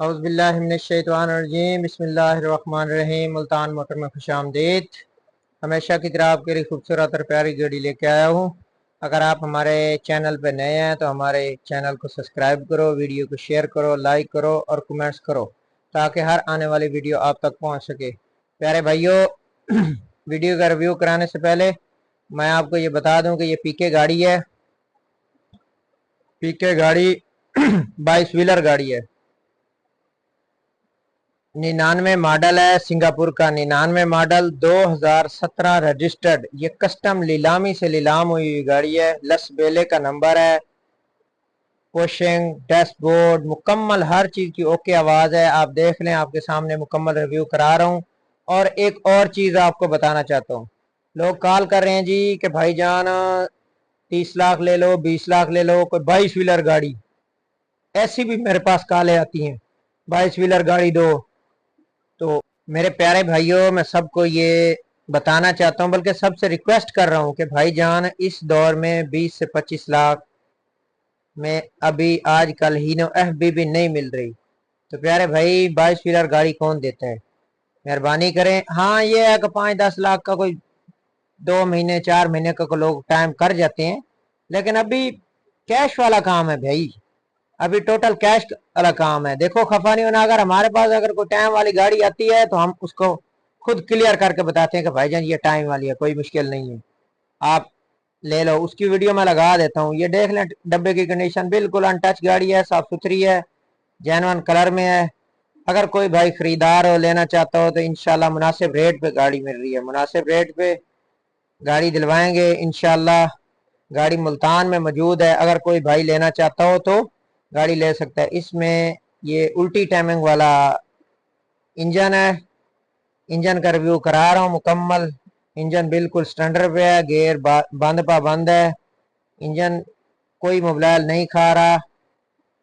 औज़ुबिल्लाहिमिनश्शैतानिर्रजीम बिस्मिल्लाहिर्रहमानिर्रहीम। मुल्तान मोटर में खुशामदीद। हमेशा की तरह आपके लिए खूबसूरत और प्यारी गाड़ी लेके आया हूँ। अगर आप हमारे चैनल पर नए हैं तो हमारे चैनल को सब्सक्राइब करो, वीडियो को शेयर करो, लाइक करो और कमेंट्स करो ताकि हर आने वाली वीडियो आप तक पहुँच सके। प्यारे भाइयों, वीडियो का रिव्यू कराने से पहले मैं आपको ये बता दूँ कि ये पीके गाड़ी है। पीके गाड़ी 22 व्हीलर गाड़ी है। 99 मॉडल है, सिंगापुर का 99 मॉडल, 2017 रजिस्टर्ड। ये कस्टम नीलामी से नीलाम हुई गाड़ी है। लस बेले का नंबर है। पुशिंग, डैशबोर्ड, मुकम्मल हर चीज की ओके आवाज है। आप देख लें, आपके सामने मुकम्मल रिव्यू करा रहा हूँ। और एक और चीज आपको बताना चाहता हूँ। लोग कॉल कर रहे हैं जी कि भाईजान 30 लाख ले लो, 20 लाख ले लो, कोई 22 व्हीलर गाड़ी। ऐसी भी मेरे पास कॉलें आती हैं, 22 व्हीलर गाड़ी दो। तो मेरे प्यारे भाइयों, मैं सबको ये बताना चाहता हूँ, बल्कि सबसे रिक्वेस्ट कर रहा हूँ कि भाईजान इस दौर में 20 से 25 लाख में अभी आजकल हीनो एफबी भी नहीं मिल रही। तो प्यारे भाई, 22 व्हीलर गाड़ी कौन देता है? मेहरबानी करें। हाँ, ये है कि 5-10 लाख का कोई 2 महीने 4 महीने का लोग टाइम कर जाते हैं, लेकिन अभी कैश वाला काम है भाई। अभी टोटल कैश वाला काम है। देखो, खफा नहीं होना। अगर हमारे पास अगर कोई टाइम वाली गाड़ी आती है तो हम उसको खुद क्लियर करके बताते हैं कि भाईजान ये टाइम वाली है, कोई मुश्किल नहीं है, आप ले लो। उसकी वीडियो मैं लगा देता हूँ। ये देख लें, डब्बे की कंडीशन बिल्कुल अनटच गाड़ी है, साफ सुथरी है, जेन्युइन कलर में है। अगर कोई भाई खरीदार हो, लेना चाहता हो, तो इंशाल्लाह मुनासिब रेट पे गाड़ी मिल रही है। मुनासिब रेट पे गाड़ी दिलवाएंगे इंशाल्लाह। गाड़ी मुल्तान में मौजूद है। अगर कोई भाई लेना चाहता हो तो गाड़ी ले सकता है। इसमें ये उल्टी टाइमिंग वाला इंजन है। इंजन का रिव्यू करा रहा हूँ मुकम्मल। इंजन बिल्कुल स्टैंडर्ड पे है, गेयर बंद पा बंद है। इंजन कोई मोबाइल नहीं खा रहा।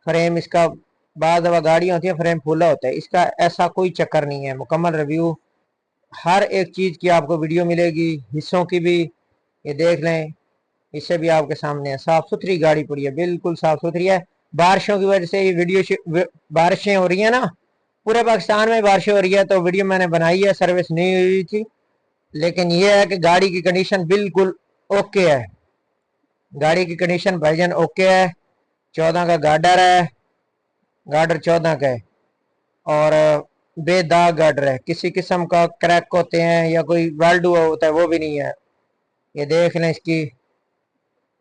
फ्रेम इसका, बाद दफा गाड़ियाँ होती है फ्रेम फूला होता है, इसका ऐसा कोई चक्कर नहीं है। मुकम्मल रिव्यू, हर एक चीज़ की आपको वीडियो मिलेगी, हिस्सों की भी। ये देख लें, इससे भी आपके सामने है। साफ सुथरी गाड़ी पड़ी है, बिल्कुल साफ सुथरी है। बारिशों की वजह से ये वीडियो, बारिशें हो रही है ना, पूरे पाकिस्तान में बारिशें हो रही है, तो वीडियो मैंने बनाई है, सर्विस नहीं हुई थी। लेकिन ये है कि गाड़ी की कंडीशन बिल्कुल ओके है। गाड़ी की कंडीशन भाईजान ओके है। 14 का गार्डर है, गार्डर 14 का है और बेदाग गार्डर है। किसी किस्म का क्रैक होते हैं या कोई वेल्ड हुआ होता है, वो भी नहीं है। ये देख लें, इसकी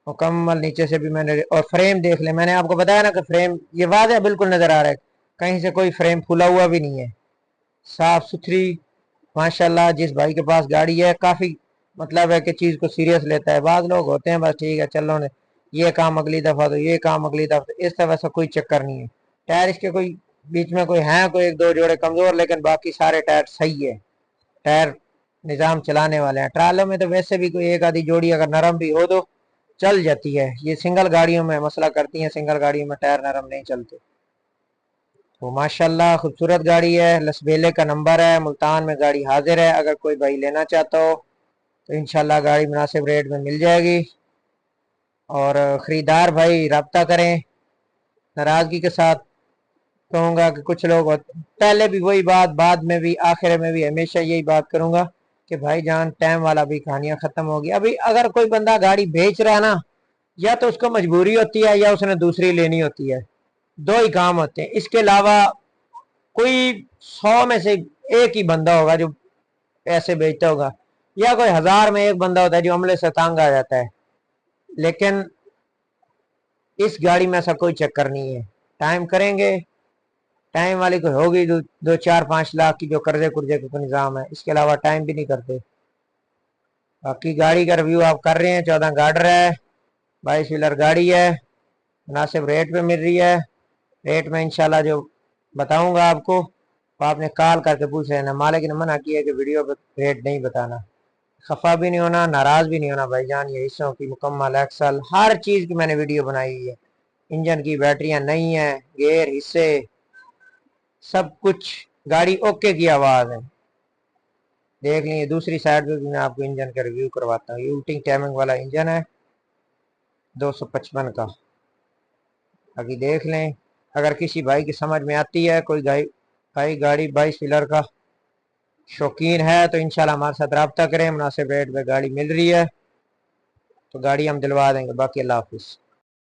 मुकम्मल नीचे से भी मैंने, और फ्रेम देख ले। मैंने आपको बताया ना कि फ्रेम ये वाज़ेह बिल्कुल नजर आ रहा है, कहीं से कोई फ्रेम फूला हुआ भी नहीं है। साफ सुथरी माशाल्लाह। जिस भाई के पास गाड़ी है, काफी मतलब है कि चीज को सीरियस लेता है। बाद लोग होते हैं बस ठीक है चलो ने, ये काम अगली दफा, तो ये काम अगली दफा, इस तरह से कोई चक्कर नहीं है। टायर इसके कोई बीच में कोई है, कोई एक दो जोड़े कमजोर, लेकिन बाकी सारे टायर सही है। टायर निजाम चलाने वाले हैं। ट्रालों में तो वैसे भी कोई एक आधी जोड़ी अगर नरम भी हो तो चल जाती है। ये सिंगल गाड़ियों में मसला करती हैं, सिंगल गाड़ियों में टायर नरम नहीं चलते। तो माशाल्लाह खूबसूरत गाड़ी है। लसबेले का नंबर है। मुल्तान में गाड़ी हाजिर है। अगर कोई भाई लेना चाहता हो तो इंशाल्लाह गाड़ी मुनासिब रेट में मिल जाएगी। और ख़रीदार भाई रब्ता करें। नाराज़गी के साथ कहूँगा कि कुछ लोग पहले भी वही बात, बाद में भी, आखिर में भी हमेशा यही बात करूँगा कि भाईजान टाइम वाला भी कहानियाँ ख़त्म होगी। अभी अगर कोई बंदा गाड़ी बेच रहा है ना, या तो उसको मजबूरी होती है या उसने दूसरी लेनी होती है, दो ही काम होते हैं। इसके अलावा कोई 100 में से एक ही बंदा होगा जो ऐसे बेचता होगा, या कोई 1000 में एक बंदा होता है जो अमले से तंग आ जाता है। लेकिन इस गाड़ी में ऐसा कोई चक्कर नहीं है। टाइम करेंगे, टाइम वाली कोई होगी 2-4-5 लाख की जो कर्जे कुर्जे का निज़ाम है, इसके अलावा टाइम भी नहीं करते। बाकी गाड़ी का रिव्यू आप कर रहे हैं। 14 गार्डर है, 22 व्हीलर गाड़ी है, मुनासिब रेट पे मिल रही है। रेट में इंशाल्लाह जो बताऊंगा आपको, तो आपने कॉल करके पूछ लेना। मालिक ने मना किया कि वीडियो पर रेट नहीं बताना। खफा भी नहीं होना, नाराज भी नहीं होना भाईजान। ये हिस्सों की मुकम्मल एक्सल हर चीज़ की मैंने वीडियो बनाई हुई है। इंजन की बैटरियां नहीं है, गेयर हिस्से सब कुछ, गाड़ी ओके की आवाज़ है। देख लीजिए, दूसरी साइड पे भी मैं आपको इंजन का रिव्यू करवाता हूँ। ये उल्टी टाइमिंग वाला इंजन है 255 का। अभी देख लें, अगर किसी भाई की समझ में आती है, कोई भाई गाड़ी 22 व्हीलर का शौकीन है, तो इंशाल्लाह हमारे साथ रब्ता करें। मुनासिब रेट पे गाड़ी मिल रही है तो गाड़ी हम दिलवा देंगे। बाकी अल्लाह हाफिज।